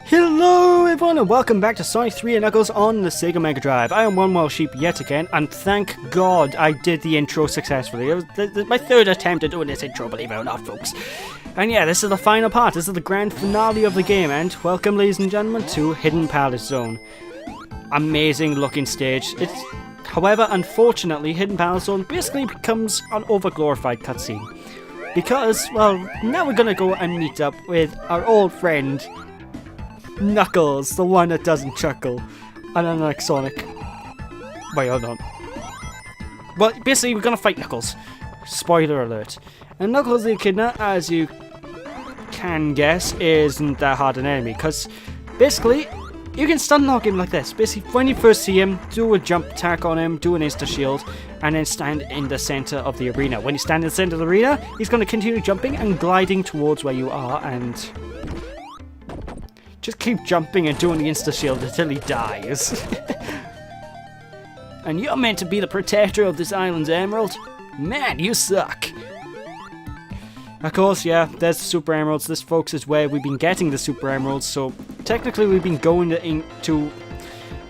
Hello everyone and welcome back to Sonic 3 and Knuckles on the SEGA Mega Drive. I am One Wild Sheep yet again, and thank God I did the intro successfully. It was my third attempt at doing this intro, believe it or not, folks. And yeah, this is the final part. This is the grand finale of the game, and welcome, ladies and gentlemen, to Hidden Palace Zone. Amazing looking stage. However, unfortunately, Hidden Palace Zone basically becomes an overglorified cutscene. Because, well, now we're gonna go and meet up with our old friend Knuckles, the one that doesn't chuckle. And unlike Sonic. Wait, hold on. Well, basically, we're gonna fight Knuckles. Spoiler alert. And Knuckles the Echidna, as you can guess, isn't that hard an enemy. Because, basically, you can stun lock him like this. Basically, when you first see him, do a jump attack on him, do an insta-shield, and then stand in the center of the arena. When you stand in the center of the arena, he's going to continue jumping and gliding towards where you are, and just keep jumping and doing the insta-shield until he dies. And you're meant to be the protector of this island's emerald? Man, you suck. Of course, yeah, there's the Super Emeralds. This, folks, is where we've been getting the Super Emeralds, so technically we've been going to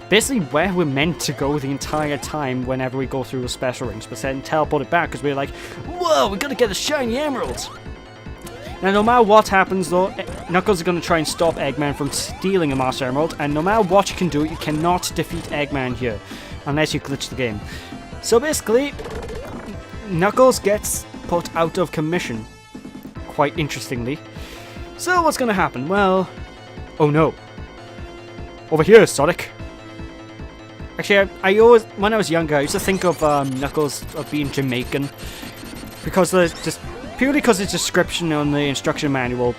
basically where we're meant to go the entire time whenever we go through the special rings, but then teleported back because we're like, whoa, we gotta get the shiny emeralds. Now, no matter what happens, though, Knuckles is going to try and stop Eggman from stealing a Master Emerald, and no matter what you can do, you cannot defeat Eggman here, unless you glitch the game. So basically, Knuckles gets put out of commission, quite interestingly. So what's going to happen? Well, oh no. Over here, Sonic. Actually, I always, when I was younger, I used to think of Knuckles of being Jamaican, because there's just purely because its description on the instruction manual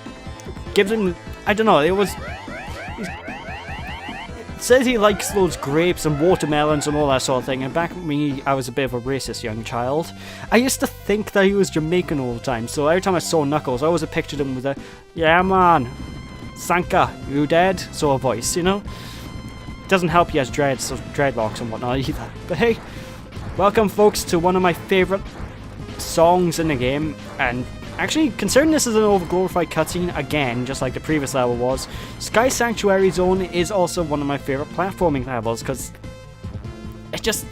gives him, I don't know, it says he likes those grapes and watermelons and all that sort of thing, and back me, I was a bit of a racist young child. I used to think that he was Jamaican all the time, so every time I saw Knuckles, I always pictured him with a, yeah man, Sanka, you dead? sort of voice, you know? Doesn't help he has dreadlocks and whatnot either. But hey, welcome folks to one of my favourite songs in the game, and actually, considering this is an overglorified cutscene again, just like the previous level was, Sky Sanctuary Zone is also one of my favourite platforming levels, because it's just,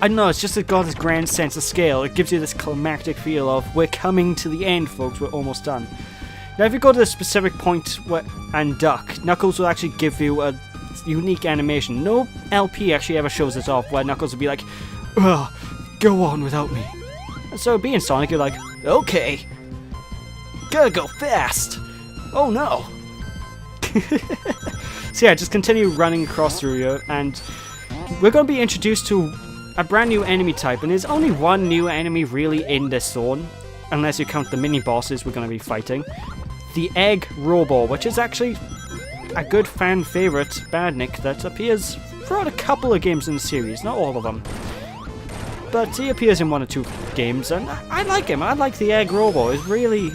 I don't know, it's just got this grand sense of scale. It gives you this climactic feel of, we're coming to the end, folks, we're almost done. Now, if you go to a specific point and duck, Knuckles will actually give you a unique animation. No LP actually ever shows this off, where Knuckles will be like, ugh, go on without me. So being Sonic, you're like, okay, gotta go fast. Oh no. So yeah, just continue running across through here, and we're going to be introduced to a brand new enemy type, and there's only one new enemy really in this zone, unless you count the mini bosses we're going to be fighting. The Egg Robo, which is actually a good fan favorite badnik that appears throughout a couple of games in the series, not all of them. But he appears in one or two games, and I like him. I like the Egg Robo. It's really,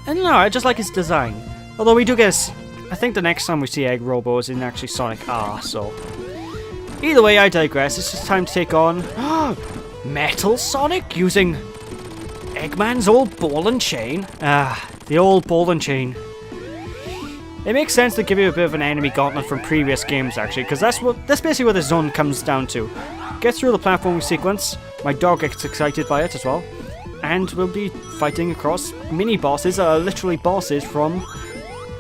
I don't know, I just like his design. Although we do get, I think the next time we see Egg Robo is in actually Sonic R, so. Either way, I digress. It's just time to take on Metal Sonic using Eggman's old ball and chain. The old ball and chain. It makes sense to give you a bit of an enemy gauntlet from previous games, actually, because that's basically what the zone comes down to. Get through the platforming sequence, my dog gets excited by it as well, and we'll be fighting across mini-bosses that are literally bosses from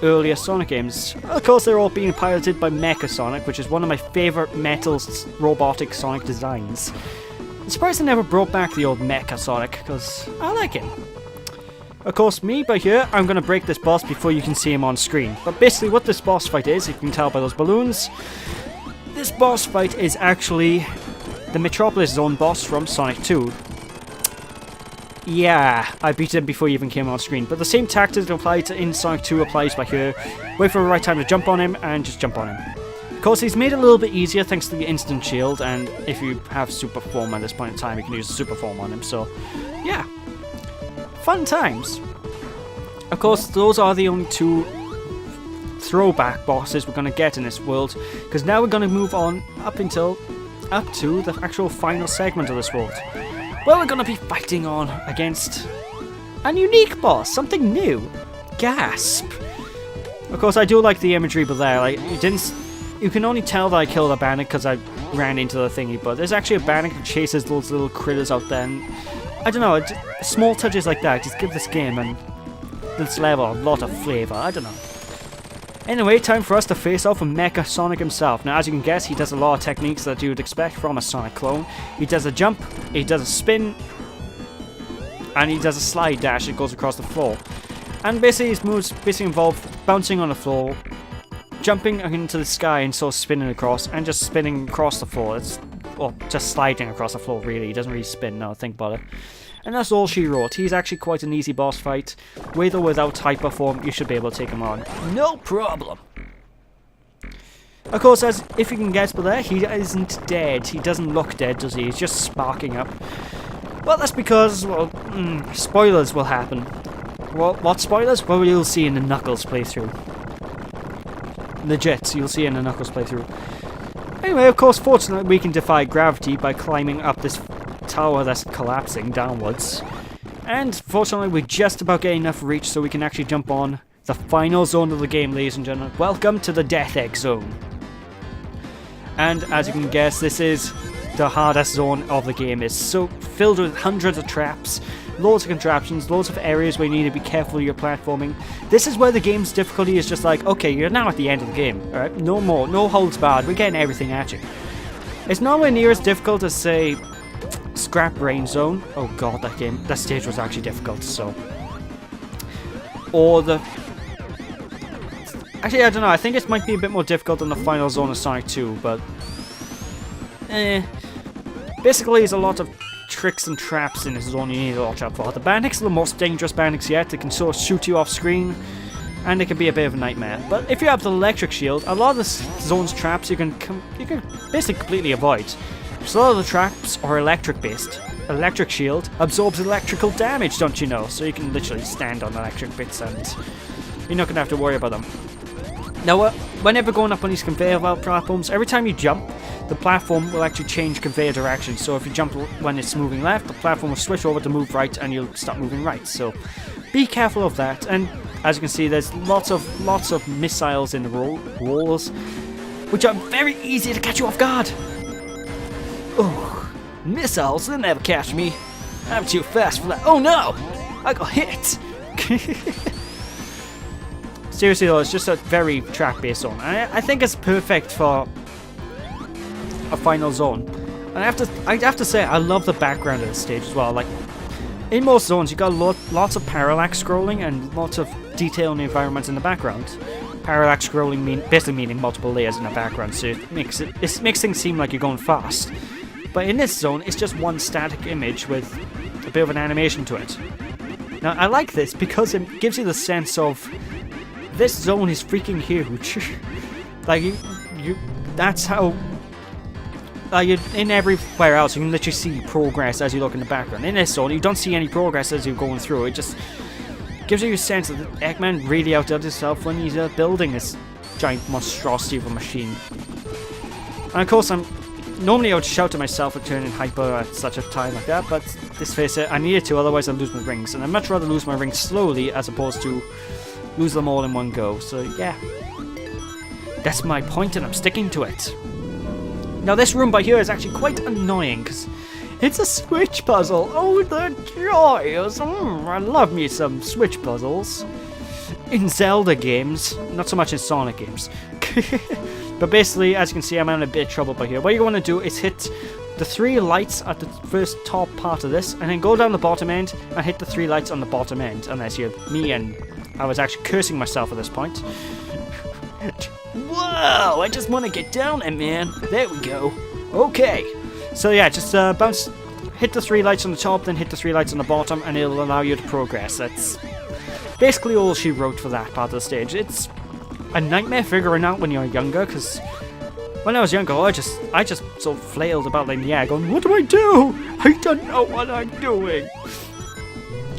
earlier Sonic games. Of course, they're all being piloted by Mecha Sonic, which is one of my favourite metal robotic Sonic designs. I'm surprised they never brought back the old Mecha Sonic, because I like him. Of course, me, by here, I'm going to break this boss before you can see him on screen. But basically what this boss fight is, if you can tell by those balloons, this boss fight is actually the Metropolis Zone boss from Sonic 2. Yeah, I beat him before he even came on screen. But the same tactics that applied in Sonic 2 applies by here. Wait for the right time to jump on him, and just jump on him. Of course, he's made it a little bit easier thanks to the instant shield, and if you have super form at this point in time, you can use super form on him, so yeah. Fun times. Of course, those are the only two throwback bosses we're going to get in this world, because now we're going to move on up to the actual final segment of this world, where we're going to be fighting on against a unique boss, something new. Gasp! Of course, I do like the imagery, but there, like, you can only tell that I killed a bandit because I ran into the thingy, but there's actually a bandit that chases those little critters out there, and I don't know, small touches like that just give this game and this level a lot of flavour, I don't know. Anyway, time for us to face off with Mecha Sonic himself. Now, as you can guess, he does a lot of techniques that you would expect from a Sonic clone. He does a jump, he does a spin, and he does a slide dash that goes across the floor. And basically his moves involve bouncing on the floor, jumping into the sky and sort of spinning across, and just spinning across the floor. Well, just sliding across the floor really, he doesn't really spin, now think about it. And that's all she wrote. He's actually quite an easy boss fight. With or without hyper form, you should be able to take him on. No problem! Of course, as if you can guess by there, he isn't dead. He doesn't look dead, does he? He's just sparking up. Well, that's because, well, spoilers will happen. Well, what spoilers? Well, you'll see in the Knuckles playthrough. Legit, you'll see in the Knuckles playthrough. Anyway, of course, fortunately, we can defy gravity by climbing up this tower that's collapsing downwards. And fortunately, we're just about getting enough reach so we can actually jump on the final zone of the game, ladies and gentlemen. Welcome to the Death Egg Zone. And as you can guess, this is the hardest zone of the game. It's so filled with hundreds of traps, loads of contraptions, loads of areas where you need to be careful of your platforming. This is where the game's difficulty is just like, okay, you're now at the end of the game, alright? No more, no holds barred, we're getting everything at you. It's nowhere near as difficult as, say, Scrap Brain Zone. Oh god, that stage was actually difficult, so. Or the... Actually, I don't know, I think it might be a bit more difficult than the final zone of Sonic 2, but... Basically, there's a lot of tricks and traps in this zone you need to watch out for. The bandits are the most dangerous bandits yet. They can sort of shoot you off screen, and it can be a bit of a nightmare. But if you have the electric shield, a lot of the zone's traps you can basically completely avoid. So a lot of the traps are electric based. Electric shield absorbs electrical damage, don't you know? So you can literally stand on electric bits and you're not going to have to worry about them. Now, whenever going up on these conveyor belt platforms, every time you jump, the platform will actually change conveyor direction. So if you jump when it's moving left, the platform will switch over to move right and you'll start moving right. So be careful of that. And as you can see, there's lots of missiles in the walls, which are very easy to catch you off guard. Oh, missiles, they'll never catch me. I'm too fast for that. Oh no! I got hit! Seriously though, it's just a very track-based zone. I think it's perfect for a final zone. And I have to say, I love the background of this stage as well. Like, in most zones, you got lots of parallax scrolling and lots of detail in the environments in the background. Parallax scrolling basically meaning multiple layers in the background, so it makes things seem like you're going fast. But in this zone, it's just one static image with a bit of an animation to it. Now, I like this because it gives you the sense of this zone is freaking huge. Like, that's how... in everywhere else, you can literally see progress as you look in the background. In this zone, you don't see any progress as you're going through. It just gives you a sense that Eggman really outdid himself when he's building this giant monstrosity of a machine. And of course, normally I would shout to myself for turning hyper at such a time like that, but let's face it, I needed to, otherwise I'd lose my rings. And I'd much rather lose my rings slowly as opposed to lose them all in one go. So yeah, that's my point and I'm sticking to it. Now this room by here is actually quite annoying because it's a switch puzzle. Oh, the joys! I love me some switch puzzles. In Zelda games, not so much in Sonic games. But basically, as you can see, I'm in a bit of trouble by here. What you want to do is hit the 3 lights at the first top part of this, and then go down the bottom end and hit the 3 lights on the bottom end. Unless you're me, and I was actually cursing myself at this point. Whoa! I just want to get down there, man. There we go. Okay. So yeah, just hit the 3 lights on the top, then hit the 3 lights on the bottom, and it'll allow you to progress. That's basically all she wrote for that part of the stage. It's a nightmare figuring out when you're younger, because when I was younger, I just sort of flailed about in the air, going, what do I do? I don't know what I'm doing.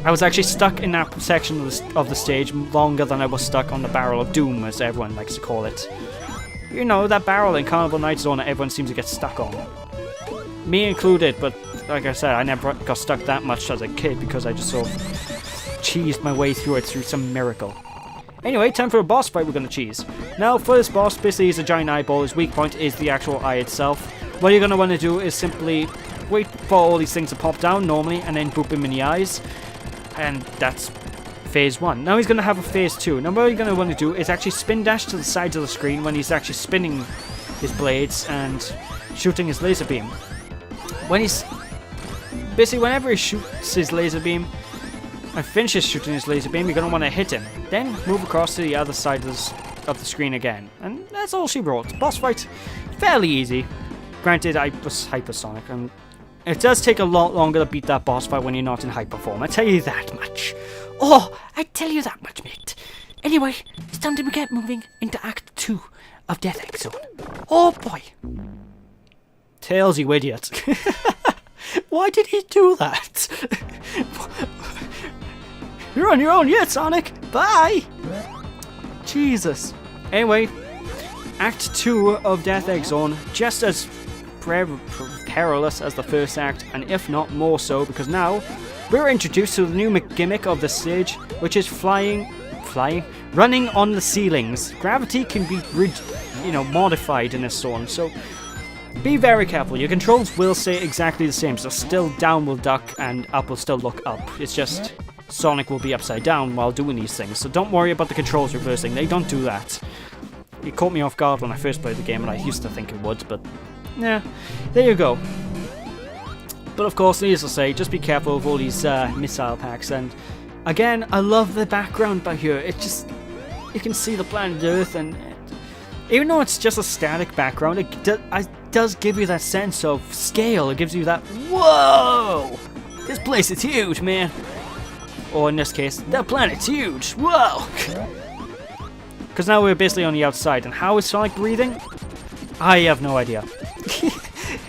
I was actually stuck in that section of the stage longer than I was stuck on the Barrel of Doom, as everyone likes to call it. You know, that barrel in Carnival Night Zone that everyone seems to get stuck on. Me included, but like I said, I never got stuck that much as a kid because I just sort of cheesed my way through it through some miracle. Anyway, time for a boss fight we're going to cheese. Now, for this boss, basically he's a giant eyeball. His weak point is the actual eye itself. What you're going to want to do is simply wait for all these things to pop down normally, and then boop him in the eyes. And that's phase 1. Now he's going to have a phase 2. Now what you're going to want to do is actually spin dash to the sides of the screen when he's actually spinning his blades and shooting his laser beam. When he's... Basically, whenever he shoots his laser beam and finishes shooting his laser beam, you're going to want to hit him. Then move across to the other side of the screen again. And that's all she wrote. Boss fight, fairly easy. Granted, I was hypersonic, and it does take a lot longer to beat that boss fight when you're not in hyper form. I tell you that much. Oh, I tell you that much, mate. Anyway, it's time to get moving into Act 2 of Death Egg Zone. Oh boy. Tails, you idiot. Why did he do that? You're on your own yet, Sonic. Bye. Jesus. Anyway, Act 2 of Death Egg Zone, just as perilous as the first act, and if not more so, because now we're introduced to the new gimmick of the stage, which is running on the ceilings. Gravity can be, modified in this zone, so be very careful. Your controls will stay exactly the same, so still down will duck and up will still look up. It's just Sonic will be upside down while doing these things, so don't worry about the controls reversing. They don't do that. It caught me off guard when I first played the game, and I used to think it would, but yeah, there you go. But of course, needless to say, just be careful of all these missile packs. And again, I love the background by here. It just, you can see the planet Earth, and even though it's just a static background, it does give you that sense of scale. It gives you that, whoa, this place is huge, man. Or in this case, the planet's huge, whoa. Because now we're basically on the outside, and how is Sonic breathing? I have no idea.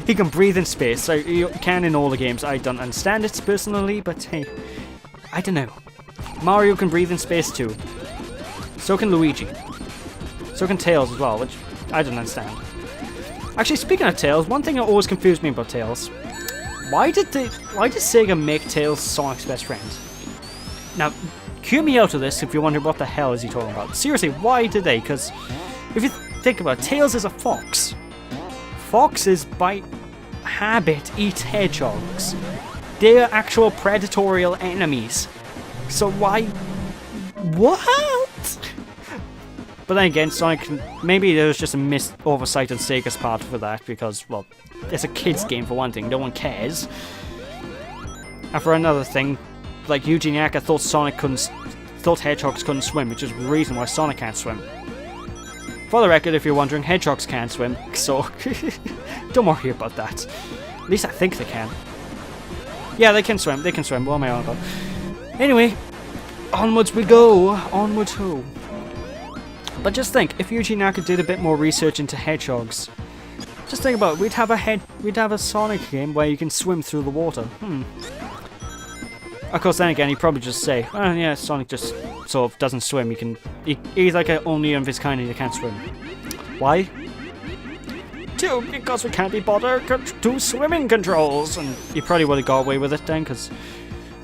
He can breathe in space, so you can in all the games. I don't understand it personally, but hey, I don't know. Mario can breathe in space too. So can Luigi. So can Tails as well, which I don't understand. Actually, speaking of Tails, one thing that always confused me about Tails. Why did Sega make Tails Sonic's best friend? Now, cue me out of this if you wonder what the hell is he talking about. Seriously, why did they? Because if you think about it, Tails is a fox. Foxes, by habit, eat hedgehogs. They're actual predatory enemies. So why... What? But then again, Sonic... Maybe there was just a oversight on Sega's part for that, because, well, it's a kid's game for one thing. No one cares. And for another thing, like Yuji Naka thought hedgehogs couldn't swim, which is the reason why Sonic can't swim. For the record, if you're wondering, hedgehogs can't swim, so don't worry about that. At least I think they can. Yeah, they can swim, what am I on about? Anyway, onwards we go, onwards ho. But just think, if Yuji Naka did a bit more research into hedgehogs, just think about it, we'd have a Sonic game where you can swim through the water. Of course, then again, he'd probably just say, oh yeah, Sonic just sort of doesn't swim. He's like a only of his kind and he can't swim. Why? Because we can't be bothered to do swimming controls. And you probably would have got away with it then, because,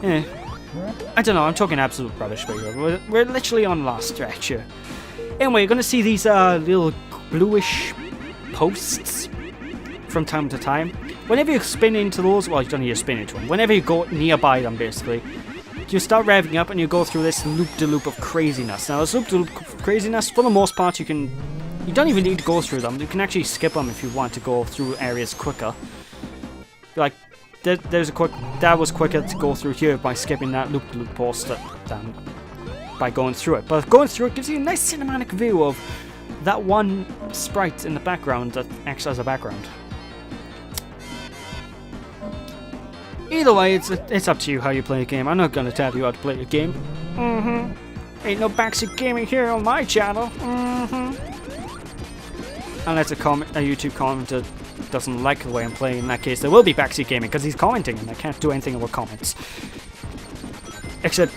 yeah. I don't know, I'm talking absolute rubbish, but we're literally on the last stretch here. Anyway, you're going to see these little bluish posts from time to time. Whenever you spin into those, well, you don't need to spin into them. Whenever you go nearby them, basically, you start revving up and you go through this loop-de-loop of craziness. Now, this loop-de-loop of craziness, for the most part, you don't even need to go through them. You can actually skip them if you want to go through areas quicker. Like, that was quicker to go through here by skipping that loop-de-loop post by going through it. But going through it gives you a nice cinematic view of that one sprite in the background that acts as a background. Either way, it's up to you how you play a game. I'm not gonna tell you how to play a game. Ain't no backseat gaming here on my channel. Unless a YouTube commenter doesn't like the way I'm playing. In that case, there will be backseat gaming because he's commenting, and I can't do anything about comments. Except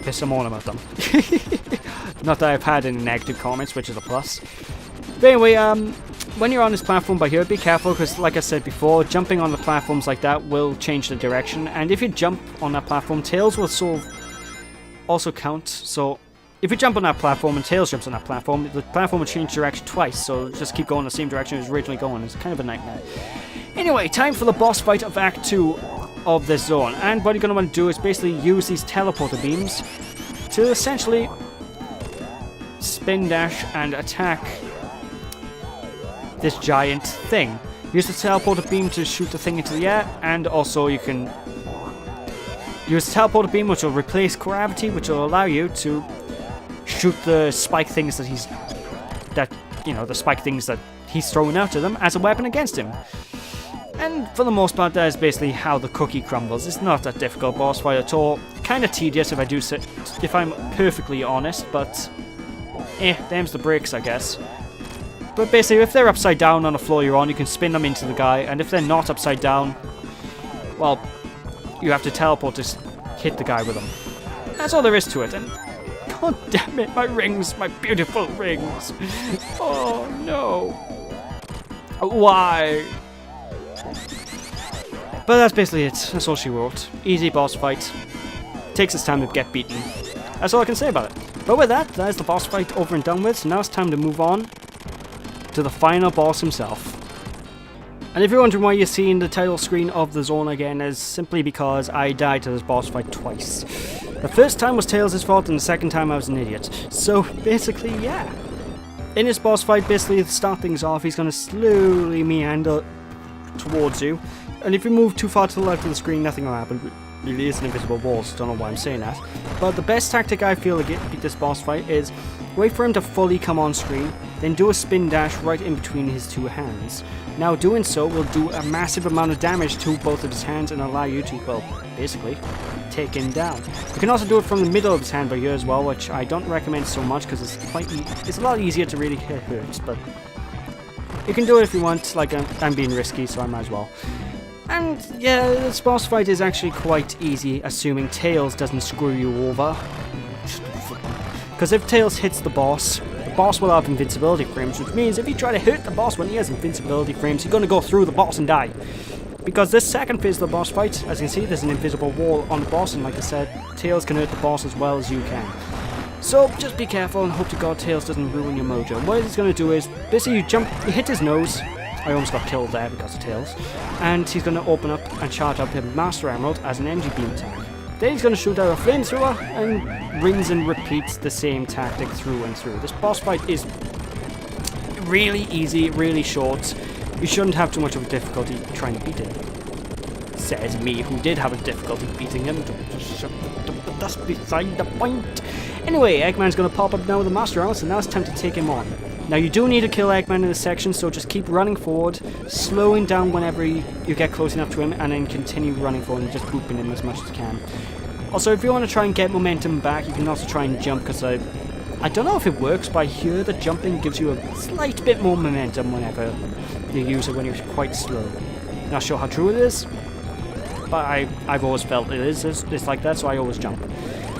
piss him on about them. Not that I've had any negative comments, which is a plus. But anyway, when you're on this platform by here, be careful because, like I said before, jumping on the platforms like that will change the direction. And if you jump on that platform, Tails will sort of also count. So if you jump on that platform and Tails jumps on that platform, the platform will change direction twice, so just keep going the same direction it was originally going. It's kind of a nightmare. Anyway, time for the boss fight of Act 2 of this zone. And what you're going to want to do is basically use these teleporter beams to essentially spin dash and attack this giant thing. Use the teleporter beam to shoot the thing into the air, and also you can use the teleporter beam, which will replace gravity, which will allow you to shoot the spike things that he's throwing out to them as a weapon against him. And for the most part, that is basically how the cookie crumbles. It's not that difficult boss fight at all. Kind of tedious if I'm perfectly honest, but them's the breaks, I guess. But basically, if they're upside down on the floor you're on, you can spin them into the guy, and if they're not upside down, well, you have to teleport to hit the guy with them. That's all there is to it, and god damn it, my rings, my beautiful rings. Oh no. Why? But that's basically it. That's all she wrote. Easy boss fight. Takes its time to get beaten. That's all I can say about it. But with that, that's the boss fight over and done with. So now it's time to move on to the final boss himself. And if you're wondering why you're seeing the title screen of the zone again, is simply because I died to this boss fight twice. The first time was Tails' fault, and the second time I was an idiot. So basically, yeah. In this boss fight, basically to start things off, he's going to slowly meander towards you. And if you move too far to the left of the screen, nothing will happen. Really is an invisible wall, so don't know why I'm saying that. But the best tactic I feel to beat this boss fight is wait for him to fully come on screen, then do a spin dash right in between his two hands. Now doing so will do a massive amount of damage to both of his hands and allow you to, well, basically, take him down. You can also do it from the middle of his hand by here as well, which I don't recommend so much because it's a lot easier to really hit hurts, but you can do it if you want. Like, I'm being risky, so I might as well. And yeah, this boss fight is actually quite easy, assuming Tails doesn't screw you over. Because if Tails hits the boss will have invincibility frames, which means if you try to hit the boss when he has invincibility frames, you're going to go through the boss and die. Because this second phase of the boss fight, as you can see, there's an invisible wall on the boss, and like I said, Tails can hurt the boss as well as you can. So just be careful and hope to god Tails doesn't ruin your mojo. What he's going to do is, basically you hit his nose. I almost got killed there because of Tails. And he's going to open up and charge up the Master Emerald as an energy beam attack. Then he's going to shoot out a flamethrower and rinse and repeats the same tactic through and through. This boss fight is really easy, really short. You shouldn't have too much of a difficulty trying to beat him. Says me, who did have a difficulty beating him. But that's beside the point. Anyway, Eggman's going to pop up now with the Master Emerald, so now it's time to take him on. Now you do need to kill Eggman in this section, so just keep running forward, slowing down whenever you get close enough to him, and then continue running forward and just booping him as much as you can. Also, if you want to try and get momentum back, you can also try and jump, because I don't know if it works, but I hear that jumping gives you a slight bit more momentum whenever you use it when you're quite slow. Not sure how true it is, but I've always felt it is. It's like that, so I always jump.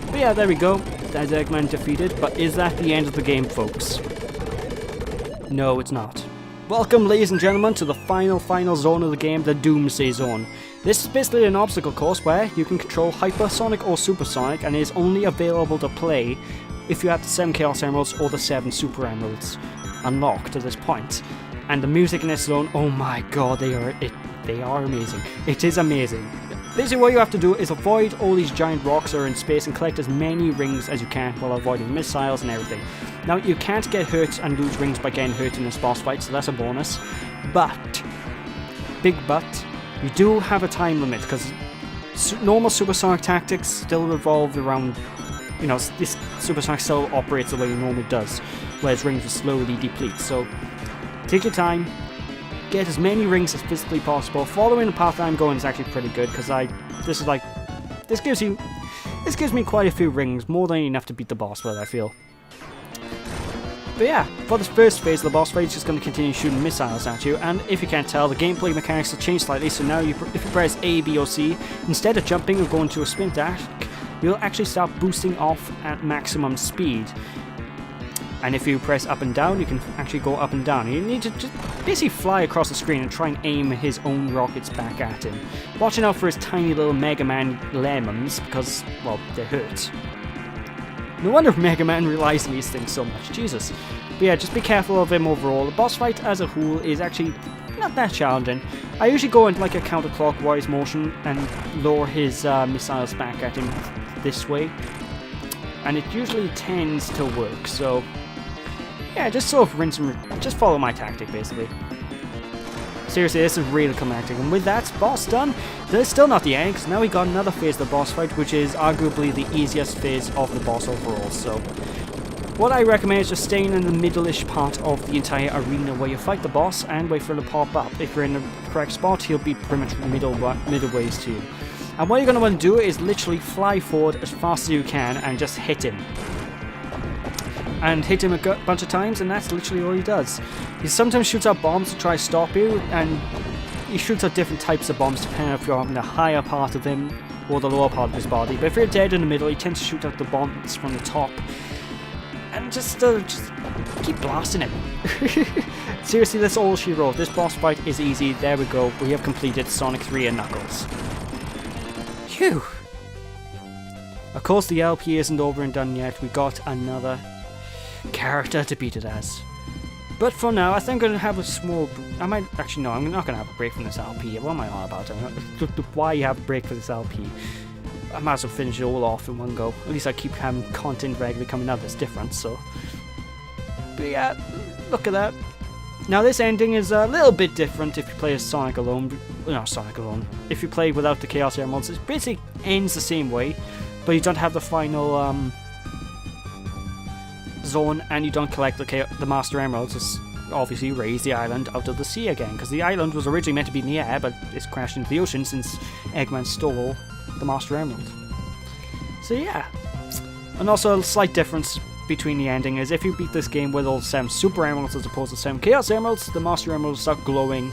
But yeah, there we go. There's Eggman defeated, but is that the end of the game, folks? No, it's not. Welcome, ladies and gentlemen, to the final zone of the game, the Doomsday Zone. This is basically an obstacle course where you can control Hypersonic or Supersonic, and is only available to play if you have the 7 Chaos Emeralds or the 7 Super Emeralds unlocked at this point. And the music in this zone, oh my god, they are amazing. It is amazing. Basically what you have to do is avoid all these giant rocks that are in space and collect as many rings as you can while avoiding missiles and everything. Now you can't get hurt and lose rings by getting hurt in this boss fight, so that's a bonus. But, big but, you do have a time limit, because normal supersonic tactics still revolve around, this supersonic still operates the way it normally does, whereas rings will slowly deplete. So take your time, get as many rings as physically possible. Following the path I'm going is actually pretty good, because this gives me quite a few rings, more than enough to beat the boss with, I feel. But yeah, for this first phase of the boss fight, it's just going to continue shooting missiles at you, and if you can't tell, the gameplay mechanics have changed slightly, so now if you press A, B or C, instead of jumping or going to a sprint dash, you'll actually start boosting off at maximum speed. And if you press up and down, you can actually go up and down. You need to just basically fly across the screen and try and aim his own rockets back at him. Watching out for his tiny little Mega Man lemons, because, well, they hurt. No wonder Mega Man relies on these things so much, Jesus. But yeah, just be careful of him overall. The boss fight as a whole is actually not that challenging. I usually go into like a counterclockwise motion and lower his missiles back at him this way. And it usually tends to work, so yeah, just sort of rinse and just follow my tactic basically. Seriously, this is really climactic, and with that boss done, there's still not the end, because now we got another phase of the boss fight, which is arguably the easiest phase of the boss overall, so what I recommend is just staying in the middle-ish part of the entire arena where you fight the boss and wait for him to pop up. If you're in the correct spot, he'll be pretty much middle-ways to you. And what you're going to want to do is literally fly forward as fast as you can and just hit him. And hit him a bunch of times, and that's literally all he does. He sometimes shoots out bombs to try to stop you, and he shoots out different types of bombs depending if you're on the higher part of him or the lower part of his body. But if you're dead in the middle, he tends to shoot out the bombs from the top. And just keep blasting him. Seriously, that's all she wrote. This boss fight is easy. There we go. We have completed Sonic 3 and Knuckles. Phew. Of course, the LP isn't over and done yet. We got another character to beat it as. But for now, I think I'm going to have a small... I'm not going to have a break from this LP. What am I on about? Why you have a break for this LP? I might as well finish it all off in one go. At least I keep having content regularly coming out that's different, so... But yeah, look at that. Now this ending is a little bit different if you play as Sonic alone. No, Sonic alone. If you play without the Chaos Emeralds, it basically ends the same way, but you don't have the final zone, and you don't collect the Master Emeralds. It's obviously raise the island out of the sea again, because the island was originally meant to be in the air, but it's crashed into the ocean since Eggman stole the Master Emerald. So yeah. And also a slight difference between the ending is if you beat this game with all 7 Super Emeralds as opposed to 7 Chaos Emeralds, the Master Emeralds start glowing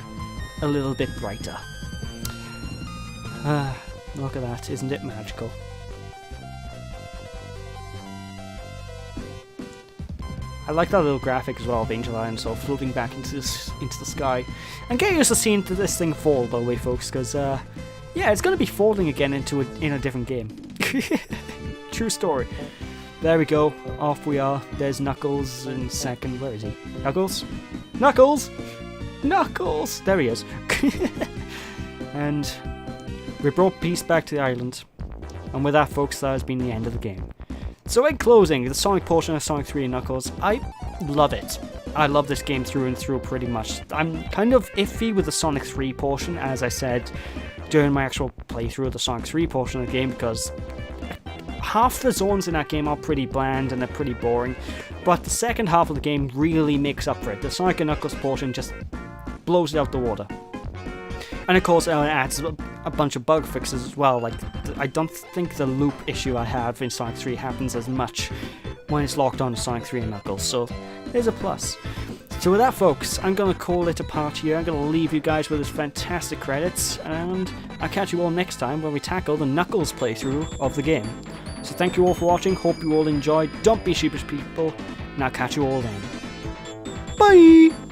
a little bit brighter. Look at that, isn't it magical? I like that little graphic as well of Angel Island, so floating back into the sky. And get used to seeing this thing fall, by the way, folks, because yeah, it's going to be falling again in a different game. True story. There we go. Off we are. There's Knuckles in second. Where is he? Knuckles? Knuckles! Knuckles! There he is. And we brought peace back to the island. And with that, folks, that has been the end of the game. So in closing, the Sonic portion of Sonic 3 and Knuckles, I love it. I love this game through and through pretty much. I'm kind of iffy with the Sonic 3 portion, as I said during my actual playthrough of the Sonic 3 portion of the game, because half the zones in that game are pretty bland and they're pretty boring, but the second half of the game really makes up for it. The Sonic and Knuckles portion just blows it out the water. And of course it adds a bunch of bug fixes as well. Like, I don't think the loop issue I have in Sonic 3 happens as much when it's locked on to Sonic 3 and Knuckles, so there's a plus. So with that, folks, I'm going to call it a part here. I'm going to leave you guys with this fantastic credits, and I'll catch you all next time when we tackle the Knuckles playthrough of the game. So thank you all for watching, hope you all enjoyed. Don't be sheepish, people, and I'll catch you all then. Bye!